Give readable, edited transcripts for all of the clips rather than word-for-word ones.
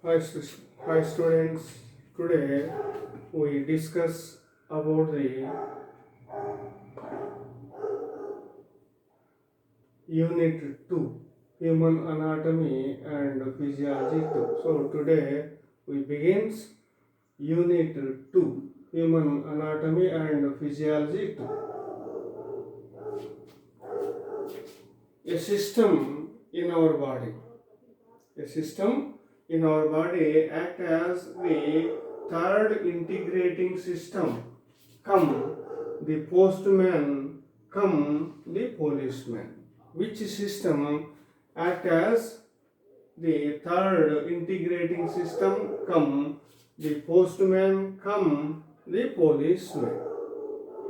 Hi students. Today we discuss about the Unit 2, Human Anatomy and Physiology 2. So today we begins Unit 2, Human Anatomy and Physiology 2. A system in our body. A system in our body act as the third integrating system. Come the postman, come the policeman. Which system act as the third integrating system? Come the postman, come the policeman.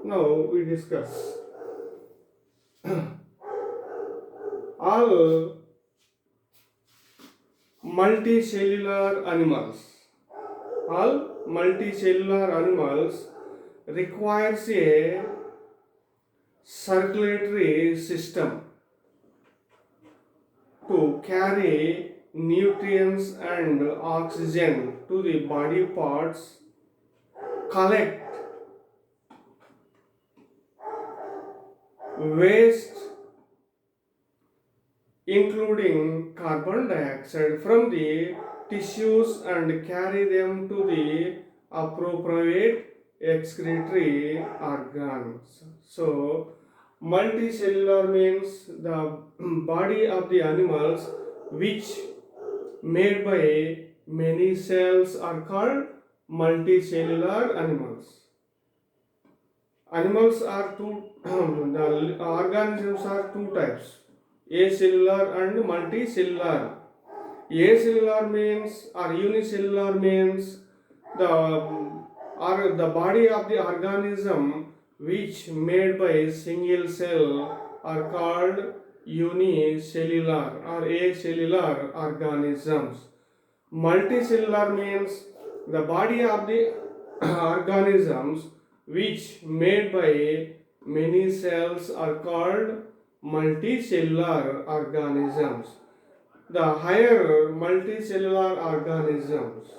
Now we discuss all multicellular animals. All multicellular animals requires a circulatory system to carry nutrients and oxygen to the body parts, collect waste including carbon dioxide from the tissues and carry them to the appropriate excretory organs. So, multicellular means the body of the animals which made by many cells are called multicellular animals. Animals are two, the organisms are two types, acellular and multicellular. Acellular means or unicellular means the or the body of the organism which made by single cell are called unicellular or acellular organisms. Multicellular means the body of the organisms which made by many cells are called multicellular organisms. The higher multicellular organisms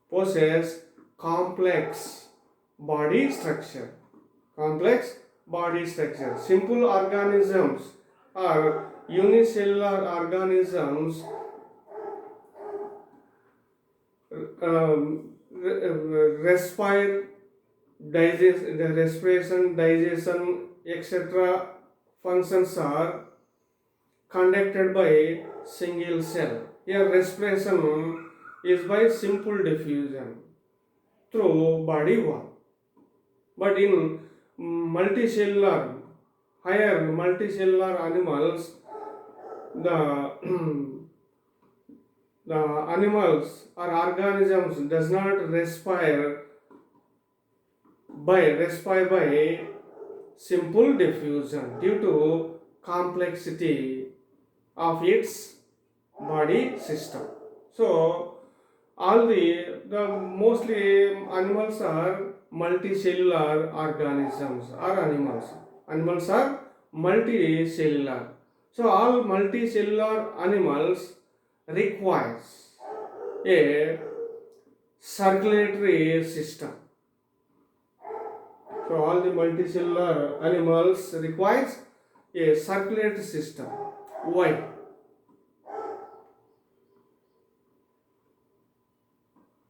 possess complex body structure. Complex body structure. Simple organisms are unicellular organisms respire, digest, the respiration, digestion, etc. functions are conducted by single cell. Here respiration is by simple diffusion through body wall. But in multicellular, higher multicellular animals, the the animals or organisms does not respire by simple diffusion due to complexity of its body system. So all the mostly animals are multicellular organisms or animals. Animals are multicellular. So all multicellular animals requires a circulatory system. So all the multicellular animals requires a circulatory system. Why?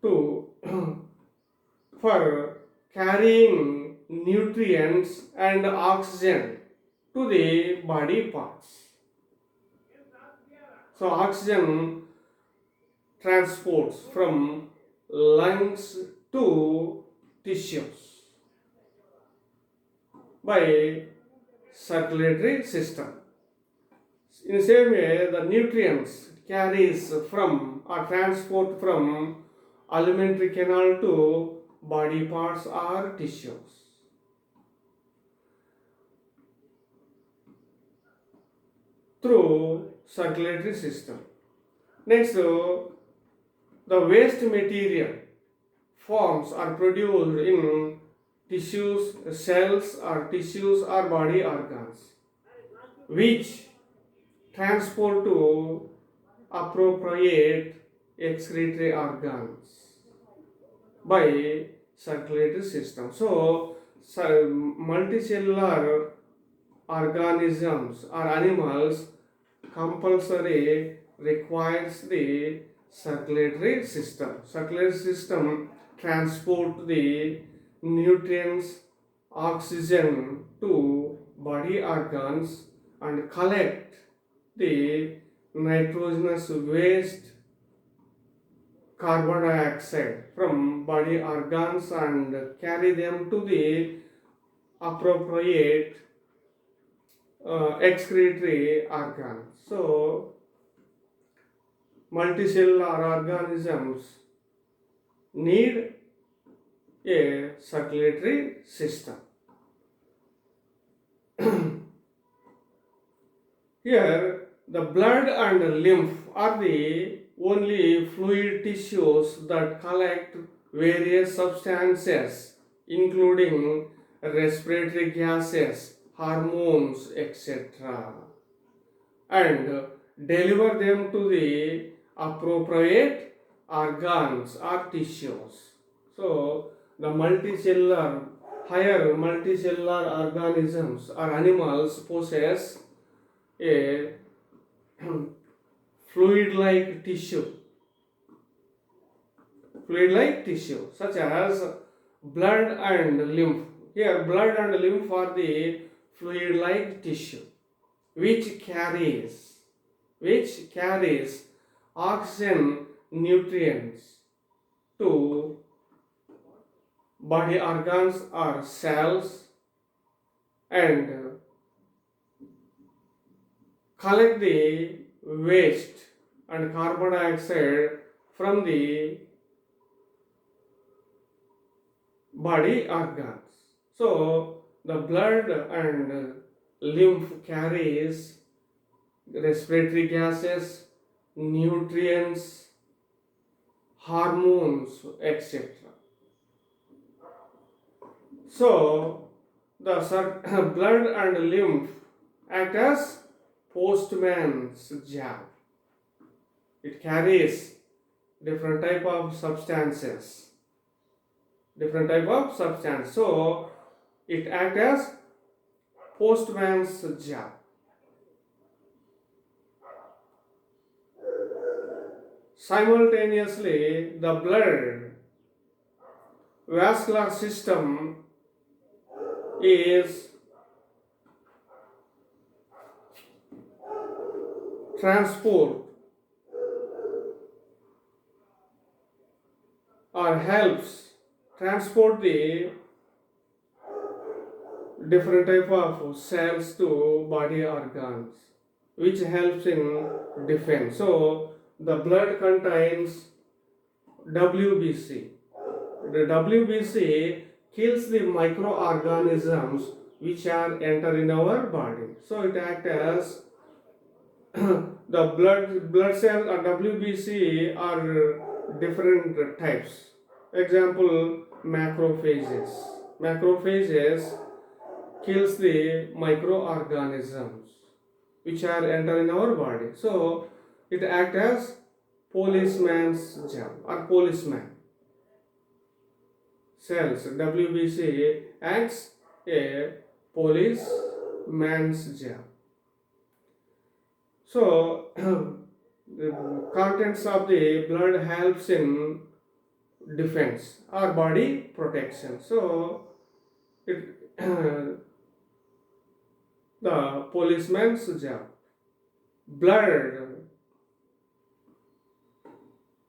To for carrying nutrients and oxygen to the body parts. So oxygen transports from lungs to tissues by circulatory system. In the same way, the nutrients carries from or transport from alimentary canal to body parts or tissues. Through circulatory system. Next, the waste material forms are produced in tissues, cells or tissues or body organs, which transport to appropriate excretory organs by circulatory system. So multicellular organisms or animals compulsory requires the circulatory system. Circulatory system transport the nutrients, oxygen to body organs and collect the nitrogenous waste, carbon dioxide from body organs and carry them to the appropriate excretory organs. So multicellular organisms need a circulatory system. Here, the blood and lymph are the only fluid tissues that collect various substances, including respiratory gases, hormones, etc., and deliver them to the appropriate organs or tissues. So, the higher multicellular organisms or animals possess a fluid-like tissue, such as blood and lymph. Here, blood and lymph are the fluid-like tissue, which carries oxygen, nutrients to body organs or cells and collect the waste and carbon dioxide from the body organs. So the blood and lymph carries respiratory gases, nutrients, hormones, etc. So the blood and lymph act as postman's job. It carries different type of substances. So it acts as postman's job. Simultaneously, the blood vascular system is transport or helps transport the different type of cells to body organs, which helps in defense. So the blood contains WBC. The WBC kills the microorganisms which are enter in our body. So it acts as the blood cells or WBC are different types. Example, macrophages. Macrophages kills the microorganisms which are enter in our body. So it acts as policeman's job or policeman. Cells WBC acts a policeman's job. So the contents of the blood helps in defense or body protection. So it the policeman's job. Blood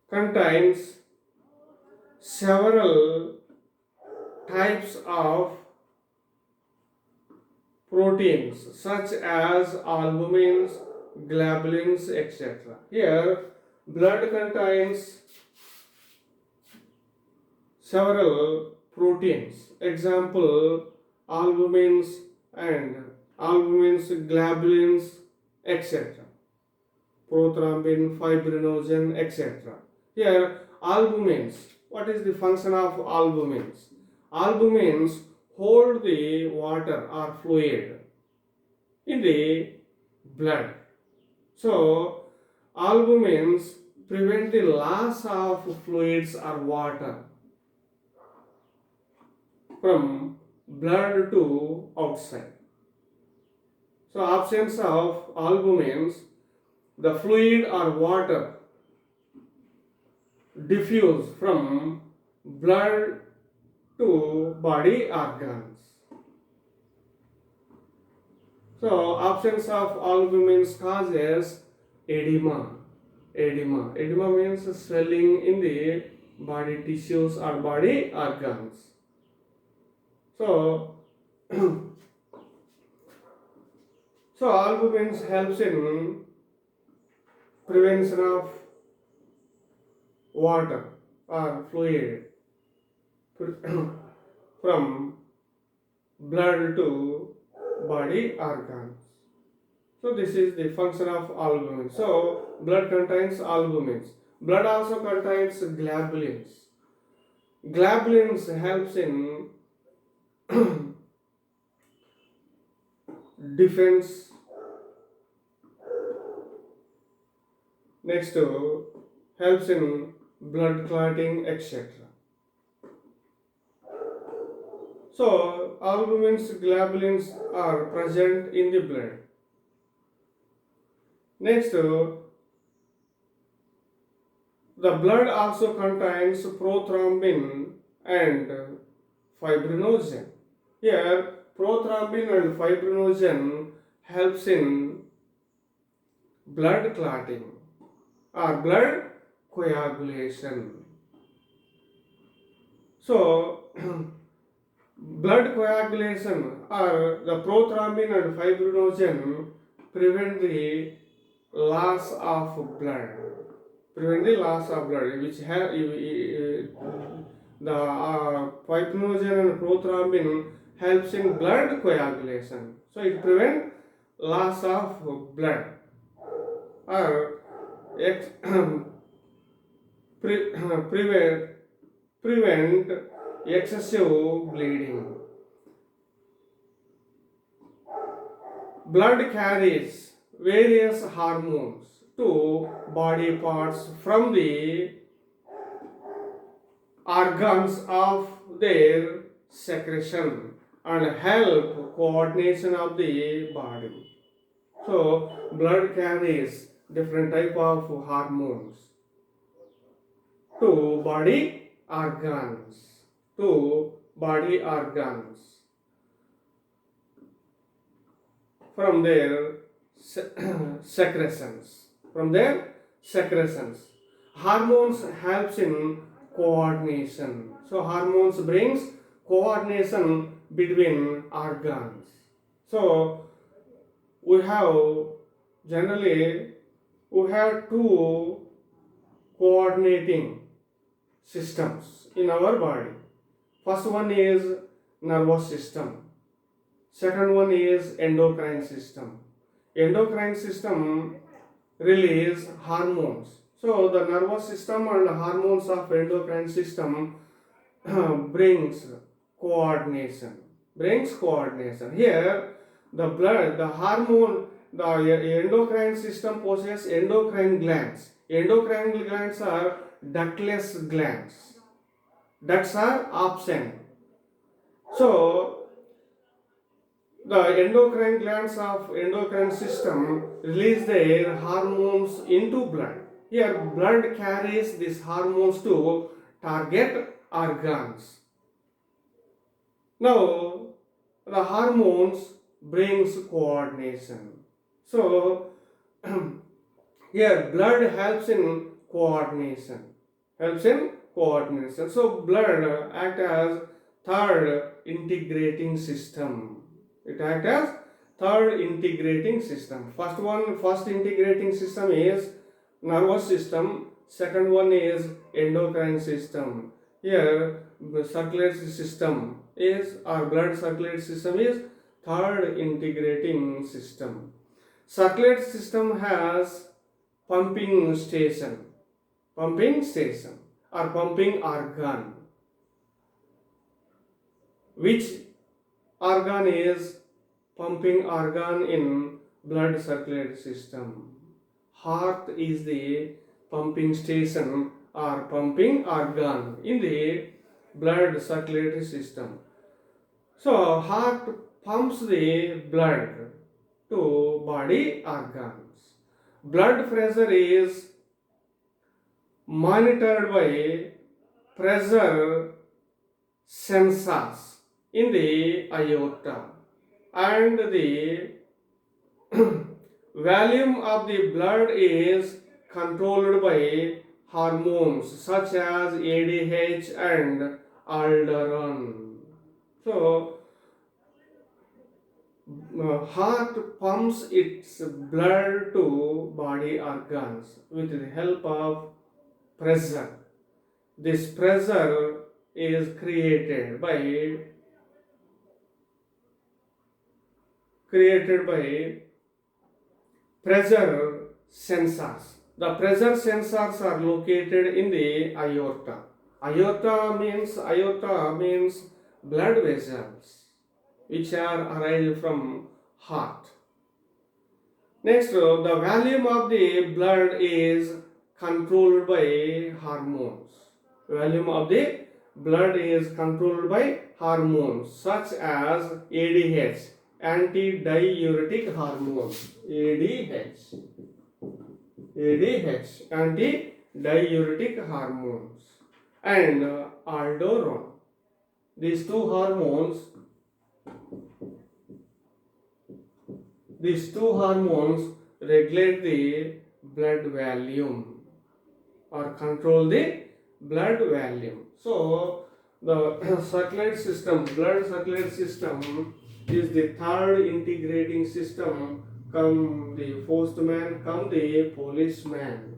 contains several types of proteins such as albumins, globulins, etc. Here, blood contains several proteins. Example, albumins, globulins, etc. Prothrombin, fibrinogen, etc. Here, albumins. What is the function of albumins? Albumins hold the water or fluid in the blood. So, albumins prevent the loss of fluids or water from blood to outside. So absence of albumins, the fluid or water diffuse from blood to body organs. So absence of albumins causes edema. Edema means swelling in the body tissues or body organs. So, so albumins helps in prevention of water or fluid from blood to body organs. So this is the function of albumin. So blood contains albumins. Blood also contains globulins. Globulins helps in defense. Next to helps in blood clotting, etc. So albumins, globulins are present in the blood. Next, the blood also contains prothrombin and fibrinogen. Here, prothrombin and fibrinogen helps in blood clotting or blood coagulation. So, blood coagulation or the prothrombin and fibrinogen prevent the loss of blood. Which have the fibrinogen and prothrombin helps in blood coagulation. So it prevents loss of blood or prevent excessive bleeding. Blood carries various hormones to body parts from the organs of their secretion and help coordination of the body. So blood carries different type of hormones to body organs. From their secretions. Hormones helps in coordination. So hormones brings coordination between organs. So we have two coordinating systems in our body. First one is nervous system. Second one is endocrine system. Endocrine system release hormones. So the nervous system and hormones of endocrine system brings coordination. Here the endocrine system possesses endocrine glands. Endocrine glands are ductless glands. Ducts are absent. So the endocrine glands of endocrine system release their hormones into blood. Here blood carries these hormones to target organs. Now the hormones brings coordination. So here blood helps in coordination. So blood acts as third integrating system. First integrating system is nervous system. Second one is endocrine system. Here the circulatory system is, or blood circulatory system is third integrating system. Circulatory system has pumping station or pumping organ. Which organ is pumping organ in blood circulatory system? Heart is the pumping station or pumping organ in the blood circulatory system. So heart pumps the blood to body organs. Blood pressure is monitored by pressure sensors in the aorta, and the volume of the blood is controlled by hormones such as ADH and aldosterone. So, heart pumps its blood to body organs with the help of pressure. This pressure is created by pressure sensors. The pressure sensors are located in the aorta. Aorta means blood vessels which are arise from heart. Next, the volume of the blood is controlled by hormones. Volume of the blood is controlled by hormones such as ADH, antidiuretic hormone. ADH, antidiuretic hormones, and aldosterone. These two hormones These two hormones regulate the blood volume or control the blood volume. So the blood circulatory system is the third integrating system. Come the postman, come the policeman.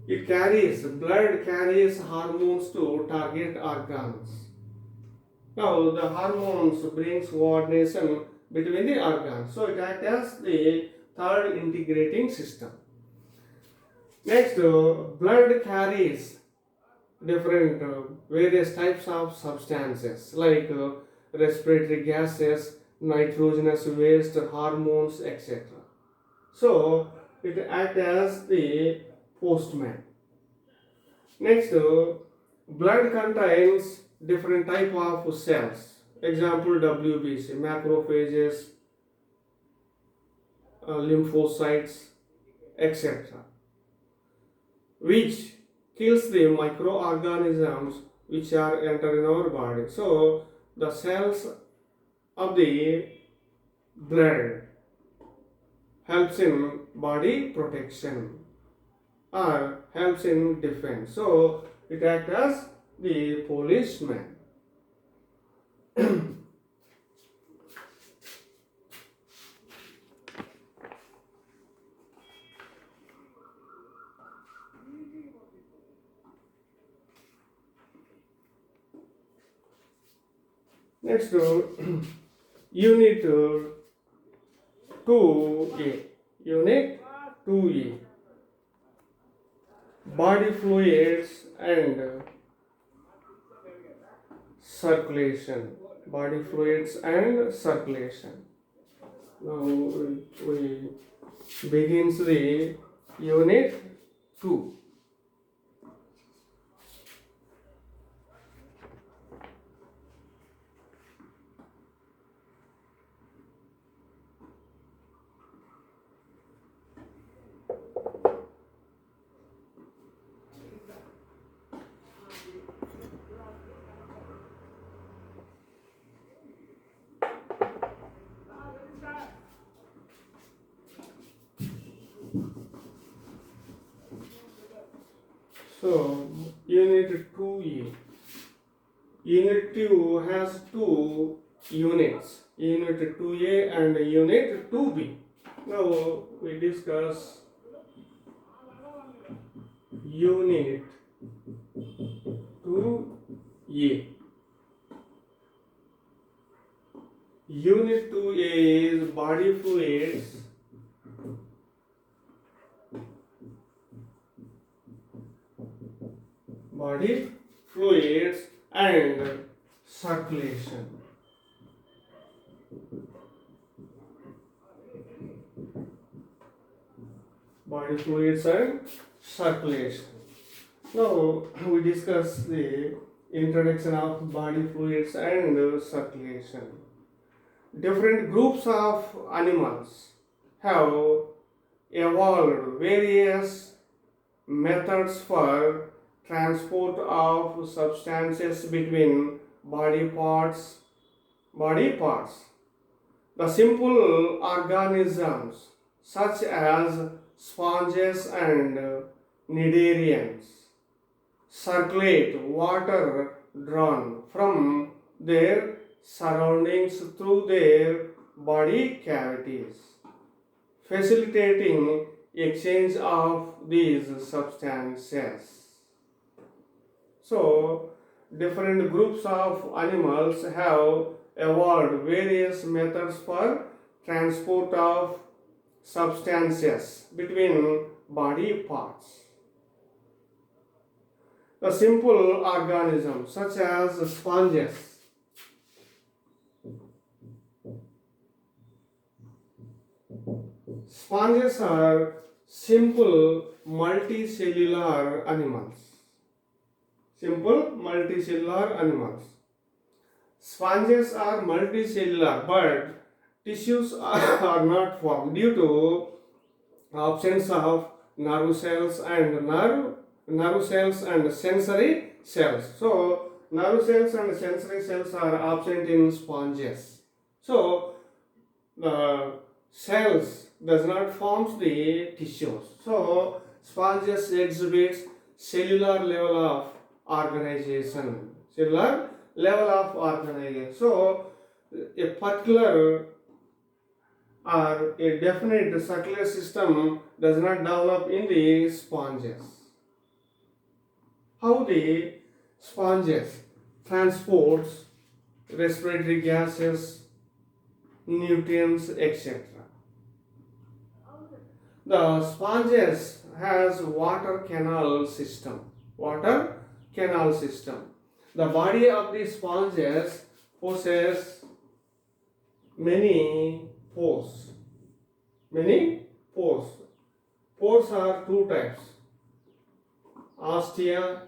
Blood carries hormones to target organs. Now the hormones brings coordination between the organs. So it acts as the third integrating system. Next, blood carries different various types of substances like respiratory gases, nitrogenous waste, hormones, etc. So it acts as the postman. Next, blood contains different type of cells. Example WBC, macrophages, lymphocytes, etc., which kills the microorganisms which are enter in our body. So the cells of the blood helps in body protection or helps in defense. So it acts as the policeman. Next, unit 2A. Unit 2A. Body fluids and circulation. Body fluids and circulation. Now we begins the unit 2. So, unit 2E. Unit 2 has two units, unit 2A and unit 2B. Now, we discuss unit 2A. Unit 2A is body fluids and circulation. Body fluids and circulation. Now we discuss the introduction of body fluids and circulation. Different groups of animals have evolved various methods for transport of substances between body parts. The simple organisms such as sponges and cnidarians circulate water drawn from their surroundings through their body cavities, facilitating exchange of these substances. So, different groups of animals have evolved various methods for transport of substances between body parts. The simple organisms such as sponges are simple multicellular animals. Simple multicellular animals. Sponges are multicellular, but tissues are not formed due to absence of nerve cells and sensory cells. So nerve cells and sensory cells are absent in sponges. So the cells does not form the tissues. So sponges exhibits cellular level of organization. Cellular level of organization. So a particular or a definite circular system does not develop in the sponges. How the sponges transports respiratory gases, nutrients, etc. The sponges has water canal system. Water canal system. The body of the sponges possesses many pores. Many pores. Pores are two types: ostia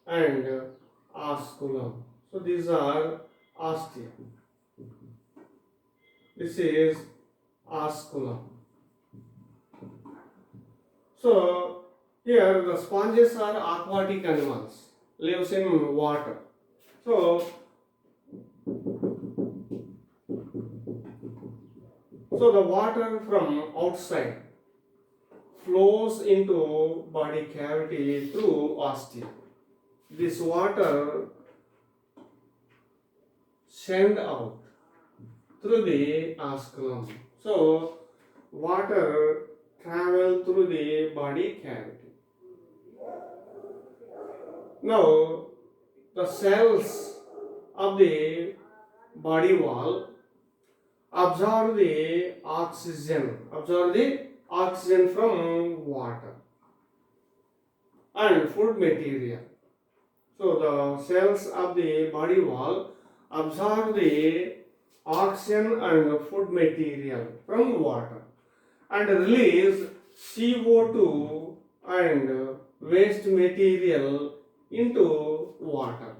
and osculum. So these are ostia. This is osculum. So here the sponges are aquatic animals, lives in water. So the water from outside flows into body cavity through ostia. This water send out through the osculum. So water travel through the body cavity. Now the cells of the body wall absorb the oxygen from water and food material. So the cells of the body wall absorb the oxygen and food material from water and release CO2 and waste material into water.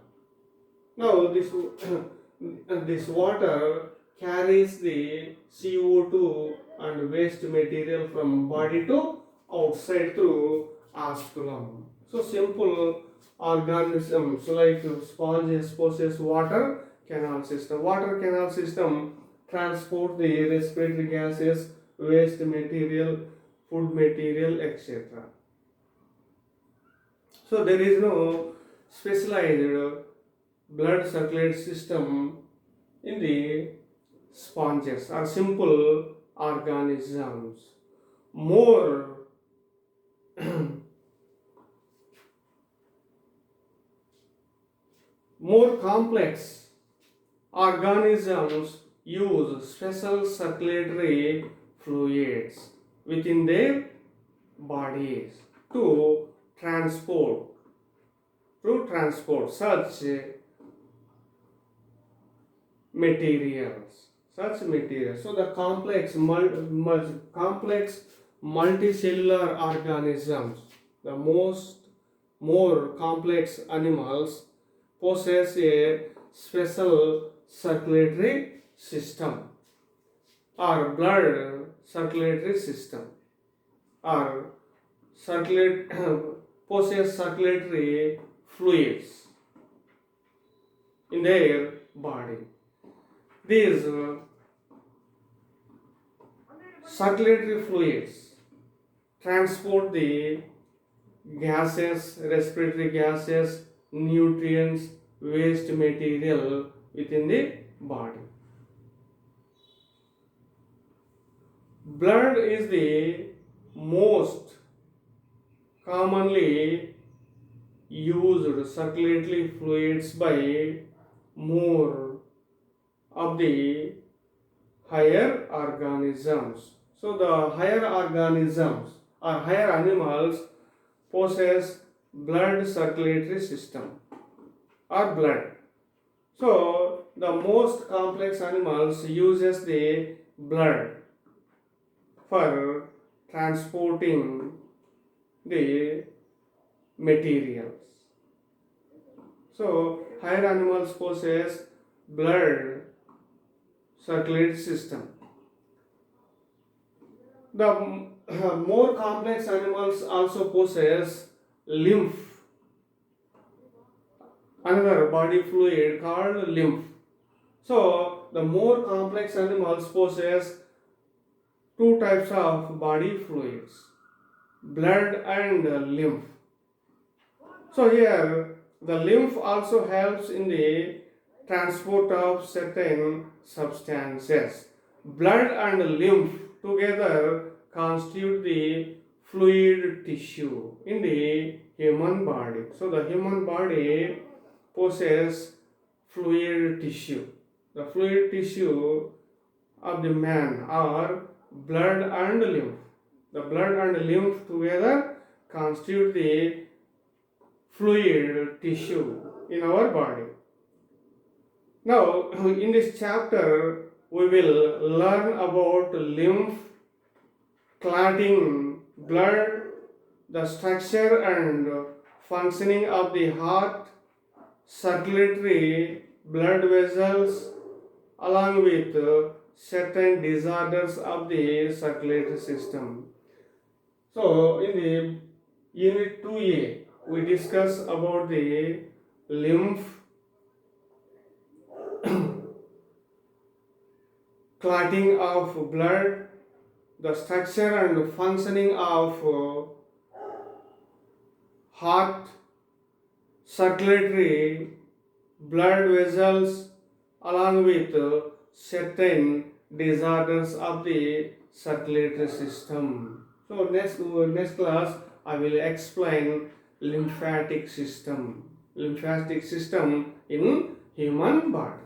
Now this water carries the CO2 and waste material from body to outside through osculum. So simple organisms like sponges possess water canal system. Water canal system transport the respiratory gases, waste material, food material, etc. So there is no specialized blood circulatory system in the sponges or simple organisms. More more complex organisms use special circulatory fluids within their bodies to transport such materials. So the complex multicellular organisms, the more complex animals possess a special circulatory system or blood circulatory system or circulate possess circulatory fluids in their body. These circulatory fluids transport the gases, respiratory gases, nutrients, waste material within the body. Blood is the most commonly used circulatory fluids by more of the higher organisms. So the higher organisms or higher animals possess blood circulatory system or blood. So the most complex animals uses the blood for transporting the materials. So higher animals possess blood circulatory system. The more complex animals also possess lymph, another body fluid called lymph. So the more complex animals possess two types of body fluids, blood and lymph. So here the lymph also helps in the transport of certain substances. Blood and lymph together constitute the fluid tissue in the human body. So the human body possesses fluid tissue. The fluid tissue of the man are blood and lymph. The blood and lymph together constitute the fluid tissue in our body. Now, in this chapter, we will learn about lymph, clotting blood, the structure and functioning of the heart, circulatory blood vessels, along with certain disorders of the circulatory system. So, in the Unit 2A, we discuss about the lymph, clotting of blood, the structure and functioning of heart, circulatory blood vessels, along with certain disorders of the circulatory system. So next class I will explain lymphatic system in human body.